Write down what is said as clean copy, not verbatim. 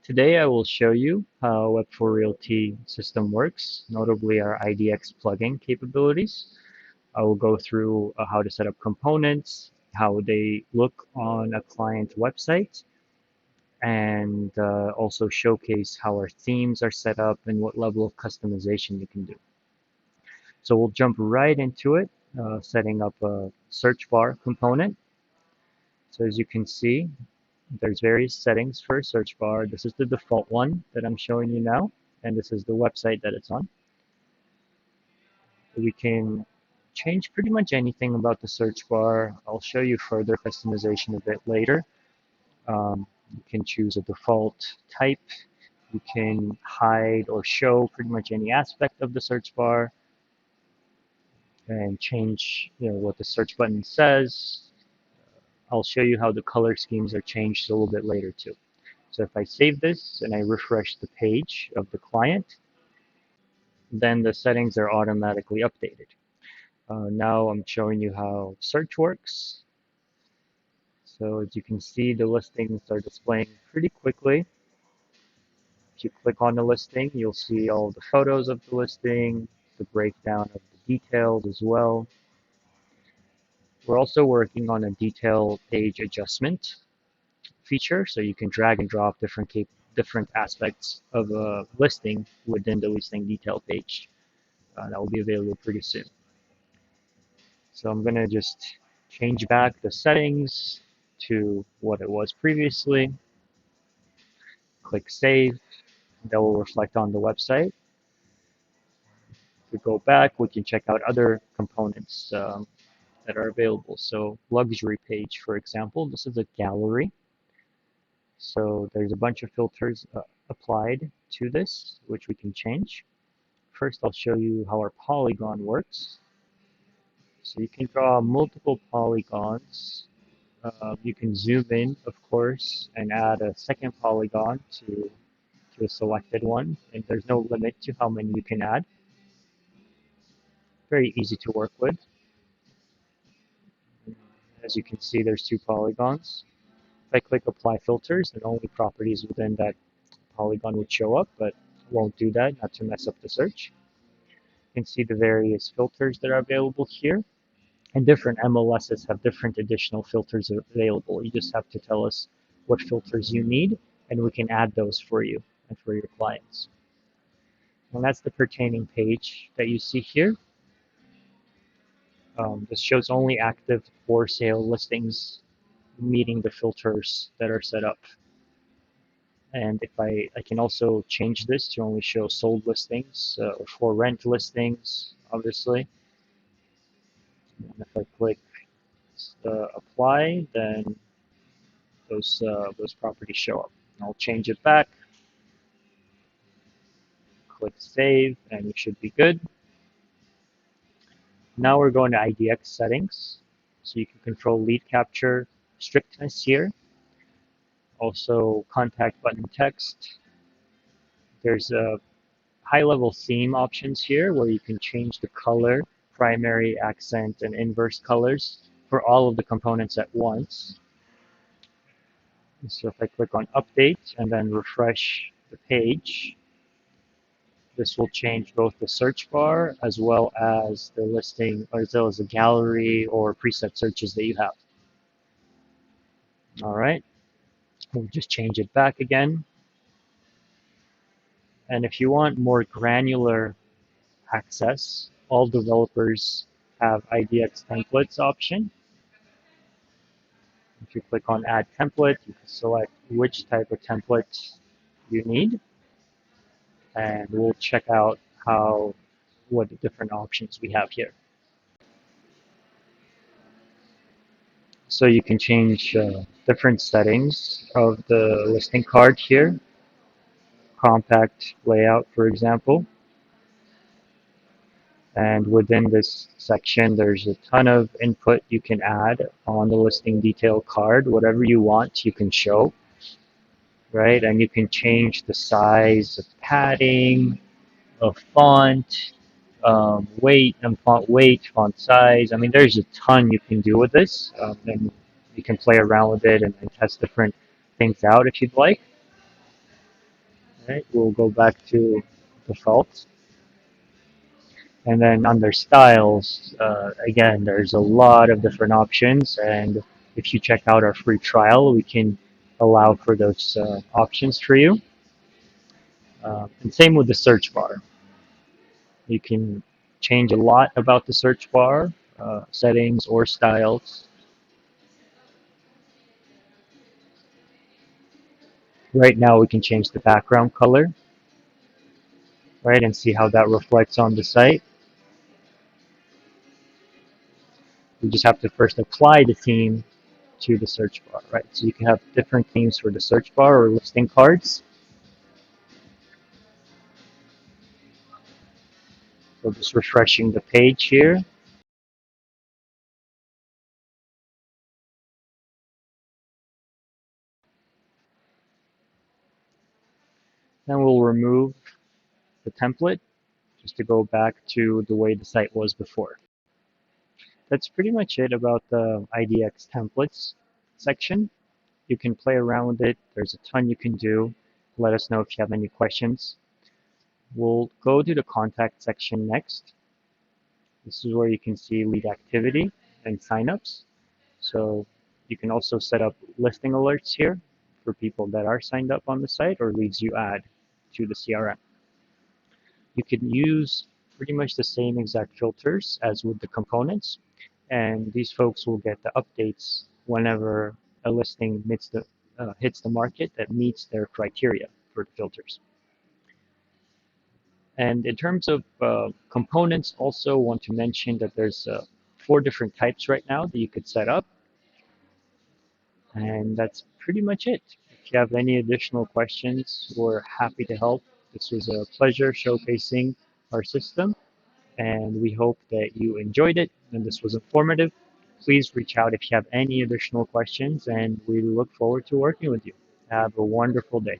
Today I will show you how Web4Realty system works, notably our IDX plugin capabilities. I will go through how to set up components, how they look on a client website, and also showcase how our themes are set up and what level of customization you can do. So we'll jump right into it, setting up a search bar component. So as you can see, there's various settings for a search bar. This is the default one that I'm showing you now, and this is the website that it's on. We can change pretty much anything about the search bar. I'll show you further customization a bit later. You can choose a default type. You can hide or show pretty much any aspect of the search bar and change what the search button says. I'll show you how the color schemes are changed a little bit later too. So if I save this and I refresh the page of the client, then the settings are automatically updated. Now I'm showing you how search works. So as you can see, the listings are displaying pretty quickly. If you click on the listing, you'll see all the photos of the listing, the breakdown of the details as well. We're also working on a detail page adjustment feature, so you can drag and drop different aspects of a listing within the listing detail page. That will be available pretty soon. So I'm going to just change back the settings to what it was previously. Click Save. That will reflect on the website. If we go back, we can check out other components that are available. So luxury page, for example, this is a gallery. So there's a bunch of filters applied to this, which we can change. First, I'll show you how our polygon works. So you can draw multiple polygons. You can zoom in, of course, and add a second polygon to a selected one. And there's no limit to how many you can add. Very easy to work with. As you can see, there's two polygons. If I click Apply Filters, then only properties within that polygon would show up, but I won't do that, not to mess up the search. You can see the various filters that are available here. And different MLSs have different additional filters available. You just have to tell us what filters you need, and we can add those for you and for your clients. And that's the pertaining page that you see here. This shows only active for sale listings meeting the filters that are set up. And if I can also change this to only show sold listings or for rent listings, obviously. And if I click apply, then those properties show up. I'll change it back. Click save, and we should be good. Now we're going to IDX settings, so you can control lead capture strictness here. Also contact button text. There's a high-level theme options here where you can change the color, primary, accent, and inverse colors for all of the components at once. So if I click on update and then refresh the page, this will change both the search bar as well as the listing, or as well as the gallery or preset searches that you have. All right, we'll just change it back again. And if you want more granular access, all developers have IDX templates option. If you click on add template, you can select which type of template you need, and we'll check out what the different options we have here. So you can change different settings of the listing card here. Compact layout, for example. And within this section, there's a ton of input you can add on the listing detail card. Whatever you want, you can show, right? And you can change the size of padding, of font, weight and font weight, font size. I mean, there's a ton you can do with this, and you can play around with it and test different things out if you'd like. Right? We'll go back to default. And then under styles, again, there's a lot of different options. And if you check out our free trial, we can allow for those options for you. And same with the search bar. You can change a lot about the search bar, settings or styles. Right now, we can change the background color, right, and see how that reflects on the site. We just have to first apply the theme to the search bar, right? So you can have different themes for the search bar or listing cards. So just refreshing the page here. Then we'll remove the template just to go back to the way the site was before. That's pretty much it about the IDX templates section. You can play around with it. There's a ton you can do. Let us know if you have any questions. We'll go to the contact section next. This is where you can see lead activity and signups. So you can also set up listing alerts here for people that are signed up on the site or leads you add to the CRM. You can use pretty much the same exact filters as with the components, and these folks will get the updates whenever a listing hits the market that meets their criteria for the filters. And in terms of components, also want to mention that there's 4 different types right now that you could set up. And that's pretty much it. If you have any additional questions, we're happy to help. This was a pleasure showcasing our system, and we hope that you enjoyed it and this was informative. Please reach out if you have any additional questions, and we look forward to working with you. Have a wonderful day.